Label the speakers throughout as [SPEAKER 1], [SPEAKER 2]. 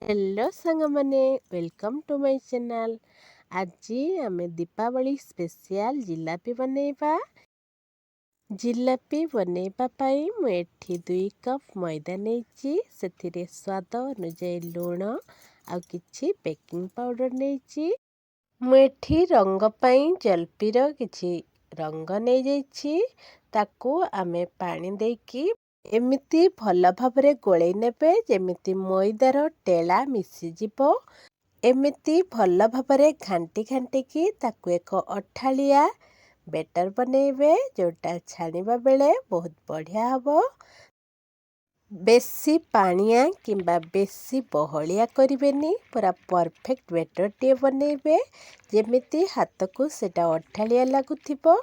[SPEAKER 1] Hello सांग माने welcome to my channel. आज आम दीपावली स्पेशल जिलापी बनैबा। जिलापी बनैबा पाई मु एठी 2 कप मैदा नेची, सेथिरे स्वाद अनुसार लूण आ किछि बेकिंग पाउडर नेची। मु एठी रंग पाई जलपीर किछि रंग नै जाइछि, ताकू आमे पानी देकी एमिति भल भाबरे गोळेई नेबे जेमिति मैदार टेला मिसिजिबो। एमिति भल भाबरे घांटी घांटिकी ताकू एक अठालिया बेटर बनेबे, जोटा छाणिबा बेले बहुत बढ़िया हबो। बेसी पानिया किंबा बेसी बहलिया करिवेनी, पूरा परफेक्ट बेटर टे बनेबे जेमिति हाथ को सेटा अठालिया लागुथिबो।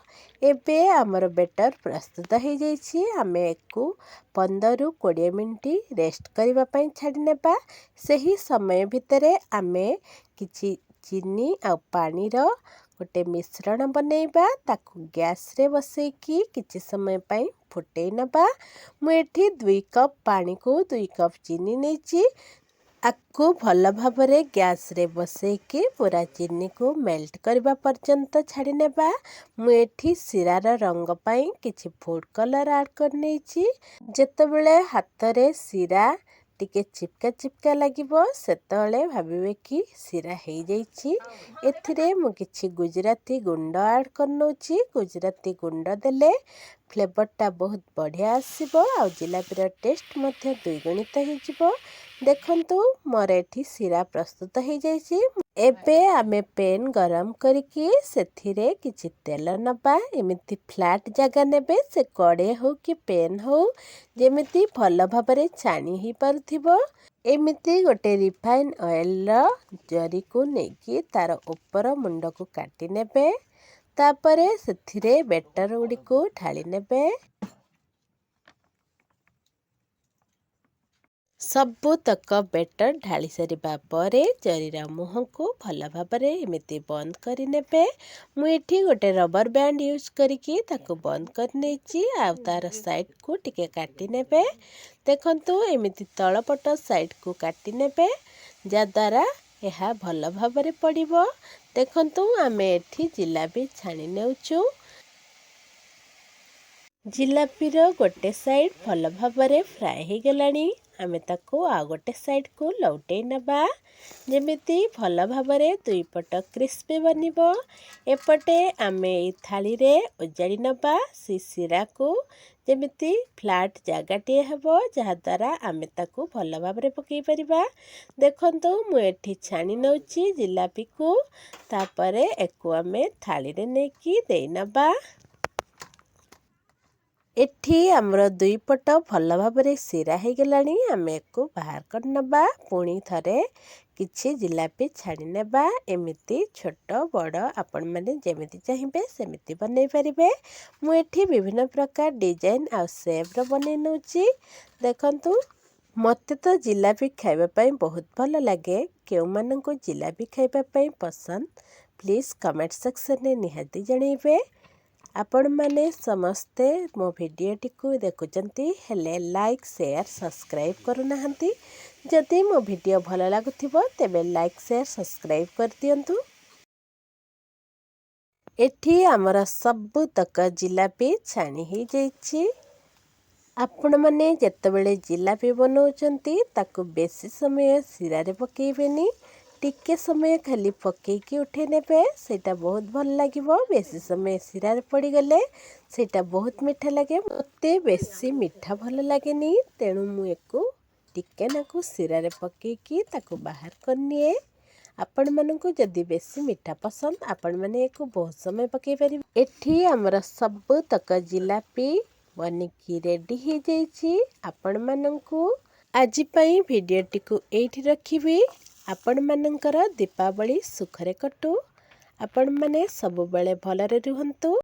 [SPEAKER 1] एबे हमर बेटर प्रस्तुत हो जाइछि। आमे एकु 15 ରୁ 20 मिनिट रेस्ट करिबा पई छाडी नेबा। सही समय भितरे आमे किछि चीनी आ पानी रो गोटे मिश्रण बनैबा, ताकू गैस रे बसैकी किछि समय पई फुटै नबा। मु एठी 2 कप पानी को 2 कप चीनी नेची। आकु भल भाबरे गैस रे बसैकी पूरा चीनी को मेल्ट करबा पर्यंत छाडी नेबा। मु एठी सिरार रंग पाई किछि फूड कलर ऐड कर नेची। जेतेबेले हाथ रे सिरा टिके चिपका चिपका लागिबो, सेतले भाबिबे कि सिरा हे जाइछि। एथिरे मु किछि गुजराती गुंड ऐड कर नउछि। गुजराती गुंड देले फ्लेवरटा बहुत बढ़िया आसीबो आ जिलापीर टेस्ट मध्य द्विगुणित हो जिवो। देखंतु मोर एठी सिरा प्रस्तुत हो जाइछि। एबे आमे पेन गरम करिकी सेथिरे किछि तेल नबा। एमिति फ्लैट जगह नेबे, से कड़े हो कि पेन हो, जेमिति भल भाबरे छाणी ही पारुथिबो। एमिति गोटे रिफाइन ऑयल जरी को नेकी तार ऊपर मुंड को काटी नेबे। तापरे सेथिरे बेटर गुडी को ढाली नेबे। सबु तक बेटर ढाली सारिबा परे जरीरा मुह को भल भाबरे एमिति बंद करि नेबे। मु एठी गोटे रबर बैंड यूज करिकी ताको बंद कर नेची आ तार साइड को टिके काटी नेबे। देखंतु एमिति तळपट साइड को काटी नेबे, जा द्वारा एहा भल भाबरे पड़िबो। देखंतु आमे एठी जिलापी छाणी नेउचु। जिलापीर गोटे साइड भल भाबरे फ्राए हो गलानी। आमे ताको आ गोटे साइड को लौटे नबा, जेमिति भल भाबरे दुई पट क्रिस्पी बनिबो। एपटे आमे ए थाली रे ओजाड़ी नबा सिरा को, जेमिति फ्लैट जगाटे हेबो, जहा द्वारा आमे ताको भल भाबरे पकई परिबा। देखंतु मु एठी छाणी नउची जिलापी को, तापरे एकु आमे थाली रे नेकी देई नबा। एठी हमरो दुई पट भल भाबरे सिरा हो गलानी। आमे एको बाहर कर नबा। पुणी थरे किछि जिलापी छाड़ी नेबा। एमिति छोट बड़ आपण माने जेमिति चाहिबे सेमिति बनै परिबे। मु एठी विभिन्न प्रकार डिजाइन आ शेप रो बनै नउची। देखंतु मते तो जिलापी खाइबा पई बहुत भल लागे। केउ माननको जिलापी खाइबा पई पसंद, प्लीज कमेंट सेक्शन में निहाती जणैबे। आपण माने समस्ते मो भिडियोटी को देखुचंती, हेले लाइक शेयर सब्सक्राइब करू नाहंती। जदि मो भिडियो भल लागुथिबो तेबे लाइक शेयर सब्सक्राइब कर दियंतु। एठी हमर सबु तक जिलापी छाणी ही जाइछि। आपण माने जेतेबेले जिलापी बनौचंती ताको बेसी समय सिरा रे पकेइबेनी, टिके समय खाली पकेइकी उठे नेबे, सेटा बहुत भल लागिबो। बेसी समय सिरा रे पड़ी गले सेटा बहुत मीठा लागे। मते बेसी मीठा भल लागेनी, तेणु मु एको टिके नाकु सिरा रे पकेइकी ताको बाहर करनिए। आपण माननको जदि बेसी मीठा पसंद, आपण माने एको बहुत समय पकेइ परिबे। एठी हमर सब तक जिलापी बनिकी रेडी हो जाइछि। आपण माननको आजि पई भिडियोटी को एठी रखिबी। आपण मानकर दीपावली सुखरे कटू। आपण माने सब बेले भलरे रुहंतु।